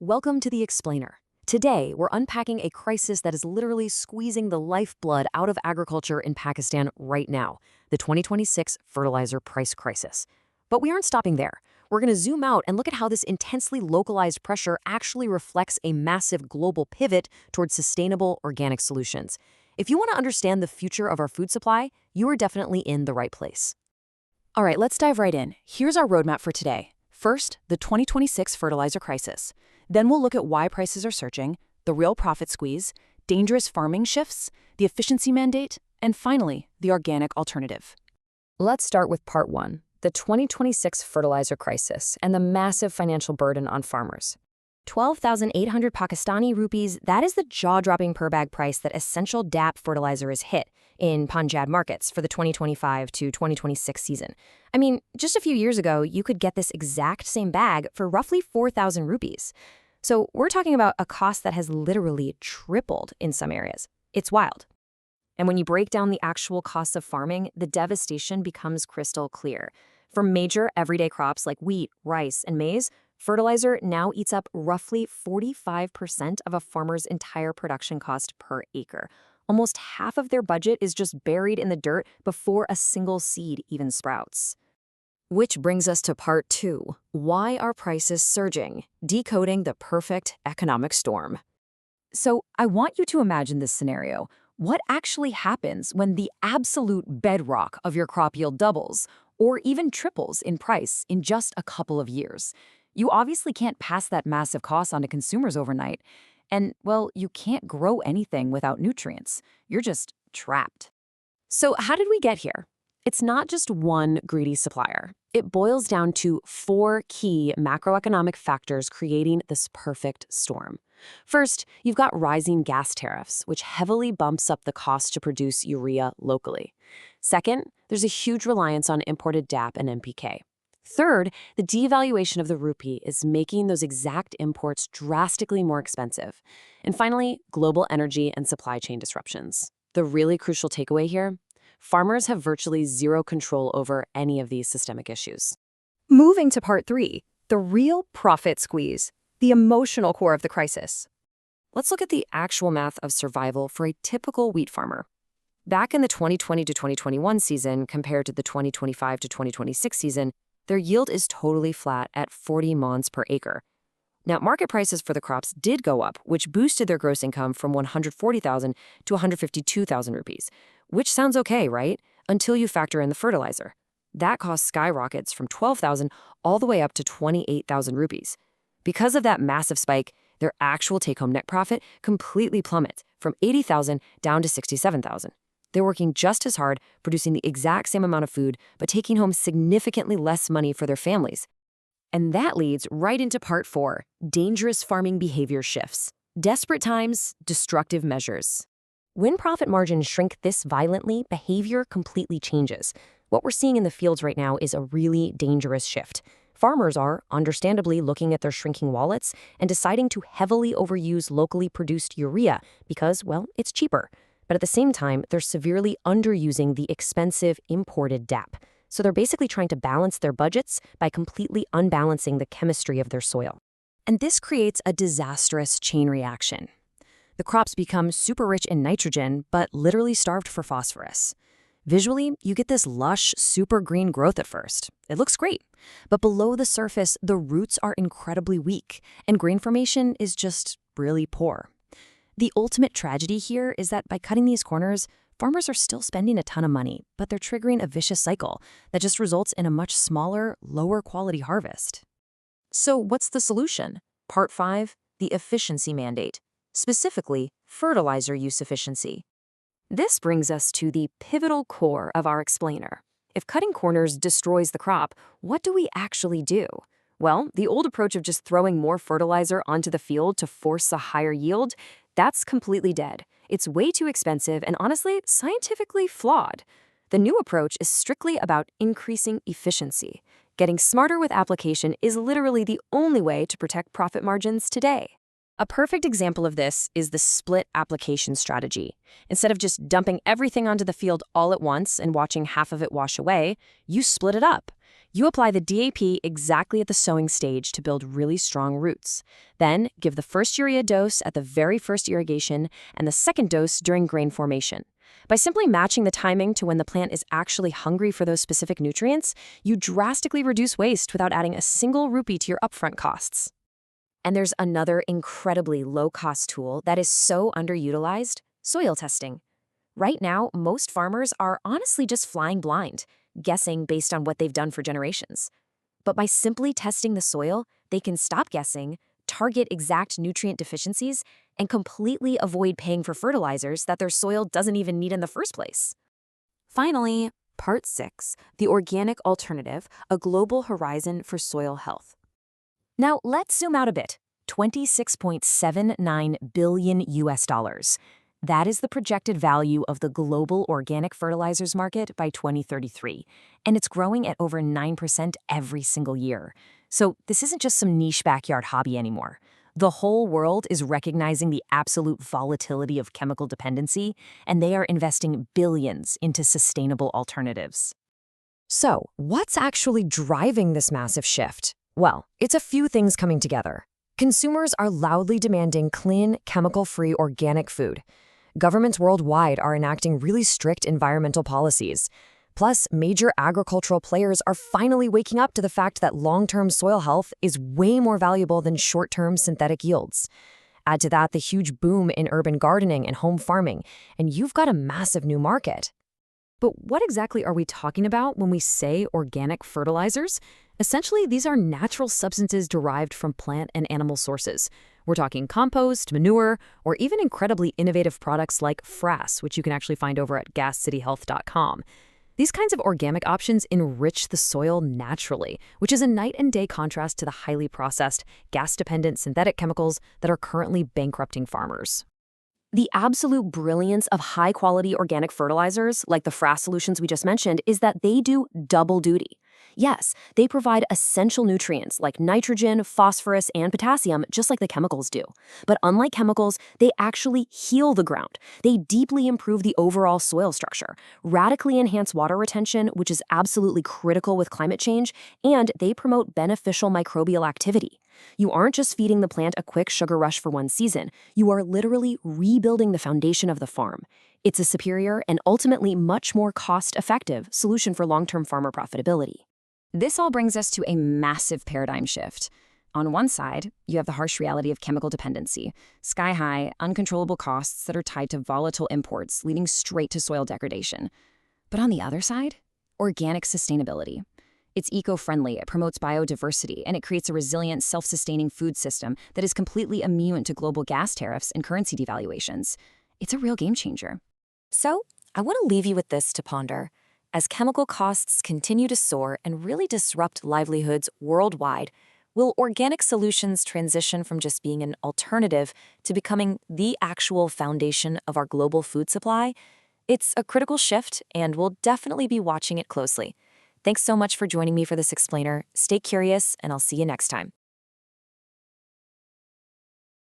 Welcome to The Explainer. Today, we're unpacking a crisis that is literally squeezing the lifeblood out of agriculture in Pakistan right now, the 2026 fertilizer price crisis. But we aren't stopping there. We're going to zoom out and look at how this intensely localized pressure actually reflects a massive global pivot towards sustainable organic solutions. If you want to understand the future of our food supply, you are definitely in the right place. All right, let's dive right in. Here's our roadmap for today. First, the 2026 fertilizer crisis. Then we'll look at why prices are surging, the real profit squeeze, dangerous farming shifts, the efficiency mandate, and finally, the organic alternative. Let's start with part one, the 2026 fertilizer crisis and the massive financial burden on farmers. 12,800 Pakistani rupees, that is the jaw-dropping per-bag price that essential DAP fertilizer is hit in Punjab markets for the 2025 to 2026 season. I mean, just a few years ago, you could get this exact same bag for roughly 4,000 rupees. So we're talking about a cost that has literally tripled in some areas. It's wild. And when you break down the actual costs of farming, the devastation becomes crystal clear. For major everyday crops like wheat, rice, and maize, fertilizer now eats up roughly 45% of a farmer's entire production cost per acre. Almost half of their budget is just buried in the dirt before a single seed even sprouts. Which brings us to part two, why are prices surging? Decoding the perfect economic storm. So I want you to imagine this scenario. What actually happens when the absolute bedrock of your crop yield doubles or even triples in price in just a couple of years? You obviously can't pass that massive cost on to consumers overnight. And, well, you can't grow anything without nutrients. You're just trapped. So how did we get here? It's not just one greedy supplier. It boils down to four key macroeconomic factors creating this perfect storm. First, you've got rising gas tariffs, which heavily bumps up the cost to produce urea locally. Second, there's a huge reliance on imported DAP and NPK. Third, the devaluation of the rupee is making those exact imports drastically more expensive. And finally, global energy and supply chain disruptions. The really crucial takeaway here? Farmers have virtually zero control over any of these systemic issues. Moving to part three, the real profit squeeze, the emotional core of the crisis. Let's look at the actual math of survival for a typical wheat farmer. Back in the 2020 to 2021 season compared to the 2025 to 2026 season, their yield is totally flat at 40 mons per acre. Now, market prices for the crops did go up, which boosted their gross income from 140,000 to 152,000 rupees, which sounds okay, right? Until you factor in the fertilizer. That cost skyrockets from 12,000 all the way up to 28,000 rupees. Because of that massive spike, their actual take-home net profit completely plummets from 80,000 down to 67,000. They're working just as hard, producing the exact same amount of food, but taking home significantly less money for their families. And that leads right into part four, dangerous farming behavior shifts. Desperate times, destructive measures. When profit margins shrink this violently, behavior completely changes. What we're seeing in the fields right now is a really dangerous shift. Farmers are, understandably, looking at their shrinking wallets and deciding to heavily overuse locally produced urea because, well, it's cheaper. But at the same time, they're severely underusing the expensive imported DAP. So they're basically trying to balance their budgets by completely unbalancing the chemistry of their soil. And this creates a disastrous chain reaction. The crops become super rich in nitrogen, but literally starved for phosphorus. Visually, you get this lush, super green growth at first. It looks great. But below the surface, the roots are incredibly weak, and grain formation is just really poor. The ultimate tragedy here is that by cutting these corners, farmers are still spending a ton of money, but they're triggering a vicious cycle that just results in a much smaller, lower quality harvest. So what's the solution? Part 5, the efficiency mandate, specifically fertilizer use efficiency. This brings us to the pivotal core of our explainer. If cutting corners destroys the crop, what do we actually do? Well, the old approach of just throwing more fertilizer onto the field to force a higher yield, that's completely dead. It's way too expensive and honestly, scientifically flawed. The new approach is strictly about increasing efficiency. Getting smarter with application is literally the only way to protect profit margins today. A perfect example of this is the split application strategy. Instead of just dumping everything onto the field all at once and watching half of it wash away, you split it up. You apply the DAP exactly at the sowing stage to build really strong roots. Then, give the first urea dose at the very first irrigation and the second dose during grain formation. By simply matching the timing to when the plant is actually hungry for those specific nutrients, you drastically reduce waste without adding a single rupee to your upfront costs. And there's another incredibly low-cost tool that is so underutilized: soil testing. Right now, most farmers are honestly just flying blind, guessing based on what they've done for generations. But by simply testing the soil, they can stop guessing, target exact nutrient deficiencies, and completely avoid paying for fertilizers that their soil doesn't even need in the first place. Finally, Part 6, the organic alternative, a global horizon for soil health. Now, let's zoom out a bit. $26.79 billion US. That is the projected value of the global organic fertilizers market by 2033, and it's growing at over 9% every single year. So this isn't just some niche backyard hobby anymore. The whole world is recognizing the absolute volatility of chemical dependency, and they are investing billions into sustainable alternatives. So, what's actually driving this massive shift? Well, it's a few things coming together. Consumers are loudly demanding clean, chemical-free organic food. Governments worldwide are enacting really strict environmental policies. Plus, major agricultural players are finally waking up to the fact that long-term soil health is way more valuable than short-term synthetic yields. Add to that the huge boom in urban gardening and home farming, and you've got a massive new market. But what exactly are we talking about when we say organic fertilizers? Essentially, these are natural substances derived from plant and animal sources. We're talking compost, manure, or even incredibly innovative products like FRASS, which you can actually find over at gascityhealth.com. These kinds of organic options enrich the soil naturally, which is a night and day contrast to the highly processed, gas-dependent synthetic chemicals that are currently bankrupting farmers. The absolute brilliance of high-quality organic fertilizers, like the FRASS solutions we just mentioned, is that they do double duty. Yes, they provide essential nutrients like nitrogen, phosphorus, and potassium, just like the chemicals do. But unlike chemicals, they actually heal the ground. They deeply improve the overall soil structure, radically enhance water retention, which is absolutely critical with climate change, and they promote beneficial microbial activity. You aren't just feeding the plant a quick sugar rush for one season. You are literally rebuilding the foundation of the farm. It's a superior and ultimately much more cost-effective solution for long-term farmer profitability. This all brings us to a massive paradigm shift. On one side, you have the harsh reality of chemical dependency, sky-high, uncontrollable costs that are tied to volatile imports, leading straight to soil degradation. But on the other side, organic sustainability. It's eco-friendly, it promotes biodiversity, and it creates a resilient, self-sustaining food system that is completely immune to global gas tariffs and currency devaluations. It's a real game changer. So, I want to leave you with this to ponder. As chemical costs continue to soar and really disrupt livelihoods worldwide, will organic solutions transition from just being an alternative to becoming the actual foundation of our global food supply? It's a critical shift, and we'll definitely be watching it closely. Thanks so much for joining me for this explainer. Stay curious, and I'll see you next time.